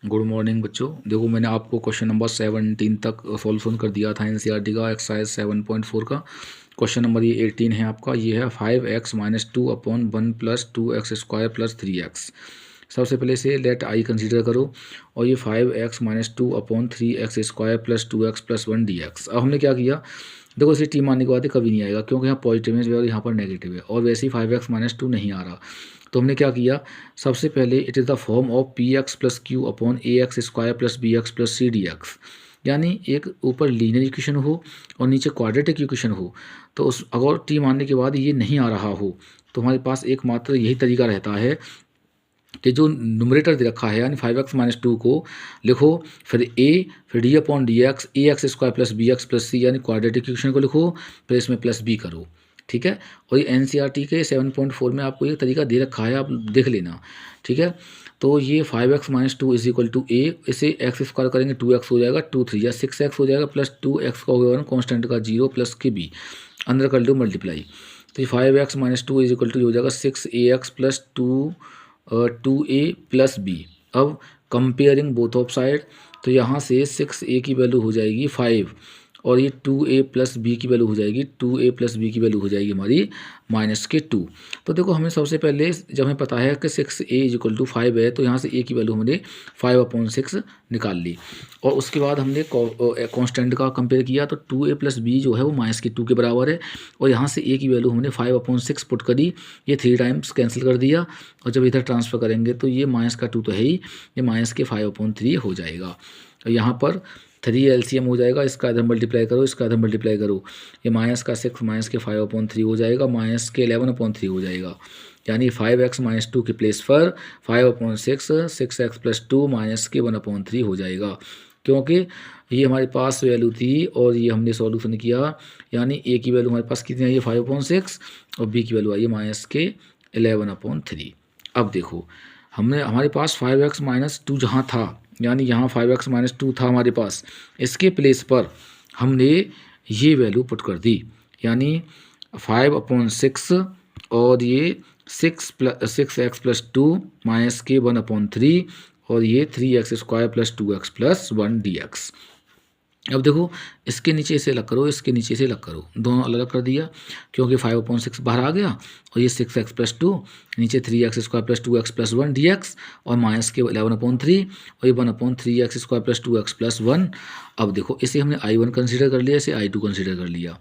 Good morning बच्चों। देखो मैंने आपको क्वेश्चन नंबर 17 तक सॉल्यूशन कर दिया था एनसीईआरटी का एक्सरसाइज 7.4 का। क्वेश्चन नंबर ये 18 है आपका। ये है 5x-2/1 + 2x² + 3x। सबसे पहले से लेट आई कंसीडर करो और ये 5x-2/3x² + 2x + 1 dx। अब हमने क्या किया, देखो इसे टी मानने के बाद ये कभी नहीं आएगा क्योंकि यहाँ पॉजिटिव है और यहाँ पर नेगेटिव है, और वैसे ही 5x-2 नहीं आ रहा। तो हमने क्या किया, सबसे पहले it is the form of px + q/ax² + bx + c dx। यानी एक ऊपर लीनियर इक्वेशन हो और नीचे क्वाड्रेटिक इक्वेशन हो, तो उस अगर टी मानने के बाद ये नहीं आ रहा हो तो हमारे पास एकमात्र यही तरीका रहता है कि जो न्यूमरेटर दे रखा है यानी 5x-2 को लिखो, फिर a, फिर d/dx ax² + bx + c यानी क्वाड्रेटिक इक्वेशन को लिखो, फिर इसमें प्लस b करो। ठीक है। और ये एनसीईआरटी के 7.4 में आपको ये तरीका दे रखा है, आप देख लेना। ठीक है। तो ये 5x-2 = a, इसे x² करेंगे 2x हो जाएगा, 2 3 या 6x हो जाएगा, प्लस 2x का होगा कॉन्स्टेंट का 0 प्लस के b अंदर कर लो मल्टीप्लाई। तो ये 5x-2 = हो जाएगा 6ax + 2a + b। अब कंपेयरिंग बोथ ऑफ साइड, तो यहाँ से 6a की वैल्यू हो जाएगी 5 और ये 2a + b की वैल्यू हो जाएगी 2a + b की वैल्यू हो जाएगी हमारी -2। तो देखो हमें सबसे पहले जब हमें पता है कि 6a = 5 है तो यहाँ से a की वैल्यू हमने 5/6 निकाल ली, और उसके बाद हमने कांस्टेंट का कंपेयर किया तो 2a + b जो है वो -2 के बराबर है, और यहाँ से a की वैल्यू हमने 5/6 पुट करी, ये 3 टाइम्स कैंसिल कर दिया, और जब इधर ट्रांसफ़र करेंगे तो ये -2 तो है ही, ये -5/3 हो जाएगा। और यहाँ पर 3 एलसीएम हो जाएगा, इसका इधर मल्टीप्लाई करो, इसका इधर मल्टीप्लाई करो, ये -6 -5/3 हो जाएगा, -11/3 हो जाएगा। यानी 5x-2 के प्लेस पर 5/6 6x + 2 -1/3 हो जाएगा, क्योंकि ये हमारे पास वैल्यू थी और ये हमने सॉल्यूशन किया, यानी a की वैल्यू हमारे पास कितनी आई है 5/6 और b की वैल्यू आई है -11/3। अब देखो हमने हमारे पास 5x-2 जहाँ था, यानी यहाँ 5x-2 था हमारे पास, इसके प्लेस पर हमने ये वैल्यू पुट कर दी, यानी 5/6 और ये 6x + 2 -1/3 और ये 3x² + 2x + 1 dx। अब देखो इसके नीचे इसे अलग करो, इसके नीचे इसे अलग करो, दोनों अलग अलग कर दिया क्योंकि 5/6 बाहर आ गया, और ये 6x + 2 नीचे 3x² + 2x + 1 dx और -11/3 और ये 1/3x² + 2x + 1। अब देखो इसे हमने I1 कंसीडर कर लिया, इसे I2 कंसीडर कर लिया।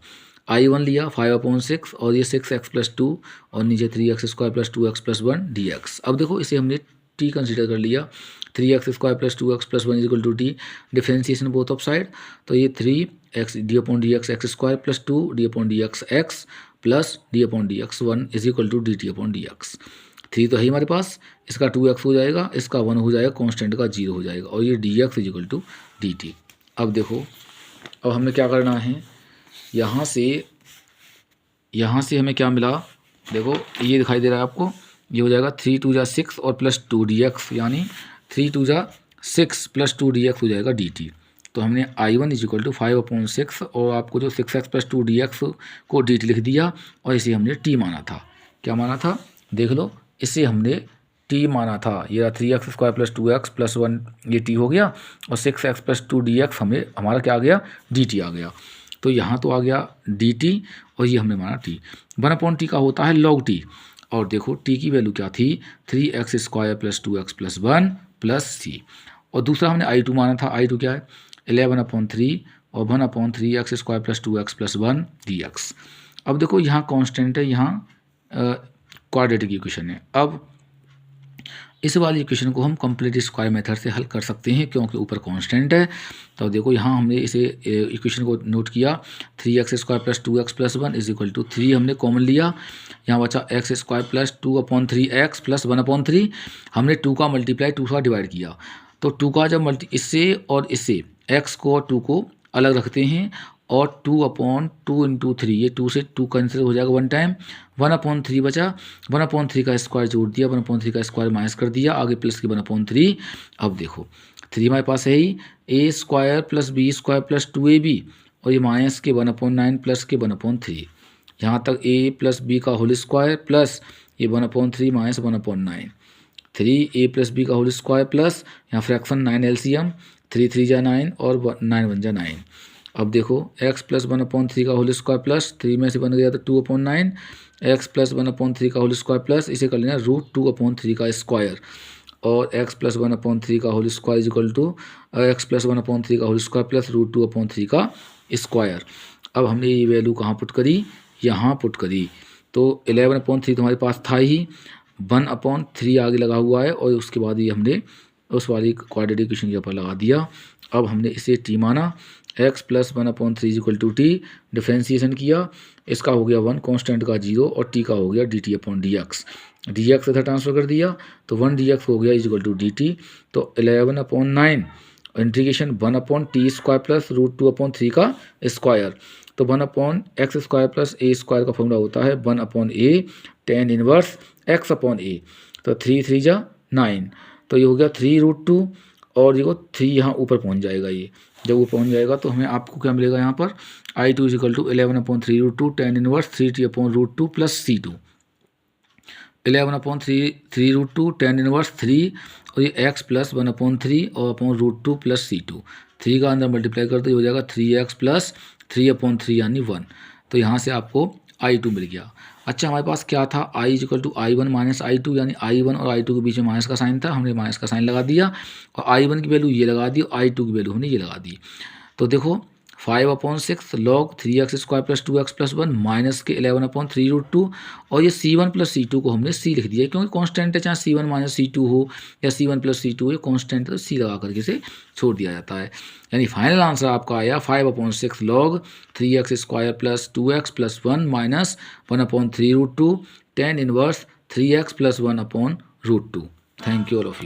I1 लिया 5/6 और ये 6x + 2 और नीचे 3x² + 2x + 1 dx। अब देखो इसे हमने t कंसीडर कर लिया, 3x² + 2x + 1 = t, differentiation both of side, तो ये 3x d/dx x² + 2 d/dx x + d/dx 1 = dt/dx। 3 तो है ही हमारे पास, इसका 2x हो जाएगा, इसका 1 हो जाएगा, कांस्टेंट का 0 हो जाएगा, और ये dx = dt। अब देखो अब हमें क्या करना है, यहाँ से हमें क्या मिला, देखो ये दिखाई दे रहा है आपको, ये हो जाएगा 3 2 = 6 और +2 dx, यानी 3 2 = 6 + 2 dx हो जाएगा dt। तो हमने I1 = 5/6 और आपको जो 6x + 2 dx को dt लिख दिया, और इसे हमने t माना था। क्या माना था, देख लो, इसे हमने t माना था, ये 3x² + 2x + 1 ये t हो गया, और 6x + 2 dx हमें हमारा क्या आ गया, dt आ गया। तो यहाँ तो आ गया dt और ये हमने माना t। 1/t का होता है log t, और देखो t की वैल्यू क्या थी, 3x² + 2x + 1 + c, और दूसरा हमने I2 माना था, I2 क्या है 11/3 और 1/3x² + 2x + 1 dx। अब देखो यहाँ कांस्टेंट है, यहाँ क्वाड्रेटिक इक्वेशन है। अब इस वाली इक्वेशन को हम कंप्लीट स्क्वायर मेथड से हल कर सकते हैं क्योंकि ऊपर कांस्टेंट है। तो देखो यहाँ हमने इसे इक्वेशन को नोट किया, 3x² + 2x + 1 = 3 हमने कॉमन लिया, यहाँ बचा x² + 2/3x + 1/3, हमने 2 का मल्टीप्लाई 2 का डिवाइड किया, तो 2 का जब इससे और इससे x को और 2 को अलग रखते हैं, और 2/2 × 3, ये 2 से 2 कैंसिल हो जाएगा 1 टाइम, 1/3 बचा, 1/3 का स्क्वायर जोड़ दिया, 1/3 का स्क्वायर माइनस कर दिया, आगे प्लस की 1/3। अब देखो 3 हमारे पास है ही, a² + b² + 2ab, और ये माइनस के 1/9 प्लस के 1/3, यहाँ तक a + b का होल स्क्वायर प्लस ये 1/3 - 1/9, 3a+b का होल स्क्वायर प्लस यहाँ फ्रैक्शन 9 LCM 3 3 जा 9 और 9 1 जा 9। अब देखो x + 1/3 का होल स्क्वायर प्लस 3 में से बन गया तो 2/9 x + 1/3 का होल स्क्वायर प्लस इसे कर लेना √2/3 का स्क्वायर और x + 1/3 का whole square is equal to x + 1/3 का होल स्क्वायर प्लस √2/3 का स्क्वायर। अब हमने ये वैल्यू कहाँ पुट करी, यहाँ पुट करी। तो 11/3 तुम्हारे पास था ही, 1/3 आगे लगा हुआ है और उसके बाद ये हमने उस वाली क्वाड्रेटिक इक्वेशन के ऊपर लगा दिया। अब हमने इसे t माना, x + 1/3 is equal to t, differentiation किया, इसका हो गया 1 कांस्टेंट का 0 और t का हो गया dt/dx, dx इधर ट्रांसफर कर दिया तो 1 dx हो गया इज इक्वल टू dt। तो 11/9 इंटीग्रेशन 1/t² प्लस √2/3 का स्क्वायर। तो 1/x² प्लस a² का फॉर्मूला होता है 1/a tan इनवर्स x/a। तो 3 3 जा 9, तो ये हो गया 3√2 और देखो 3 यहाँ ऊपर पहुँच जाएगा। ये जब वो पहुँच जाएगा तो हमें आपको क्या मिलेगा यहाँ पर I2 is equal to 11/3√2 tan inverse 3t/√2 plus c2। 11/3√2 tan inverse 3 और ये x + 1/3 और √2 प्लस c2, 3 का अंदर मल्टीप्लाई कर दो, ये हो जाएगा 3x + 3/3 यानी 1। तो यहाँ से आपको I2 मिल गया। अच्छा हमारे पास क्या था, I = I1 - I2 यानी I1 और I2 के बीच में माइनस का साइन था, हमने माइनस का साइन लगा दिया और I1 की वैल्यू ये लगा दी और I2 की वैल्यू हमने ये लगा दी। तो देखो 5/6 log 3x² + 2x + 1 माइनस के 11/3√2 और ये c1 + c2 को हमने c लिख दिया क्योंकि कांस्टेंट है, चाहे c1 - c2 हो या c1 + c2 हो, ये कांस्टेंट है तो c लगा करके इसे छोड़ दिया जाता है। यानी फाइनल आंसर आपका आया 5/6 log 3x² + 2x + 1 minus 1/3√2 tan inverse 3x + 1/√2। Thank you all of you.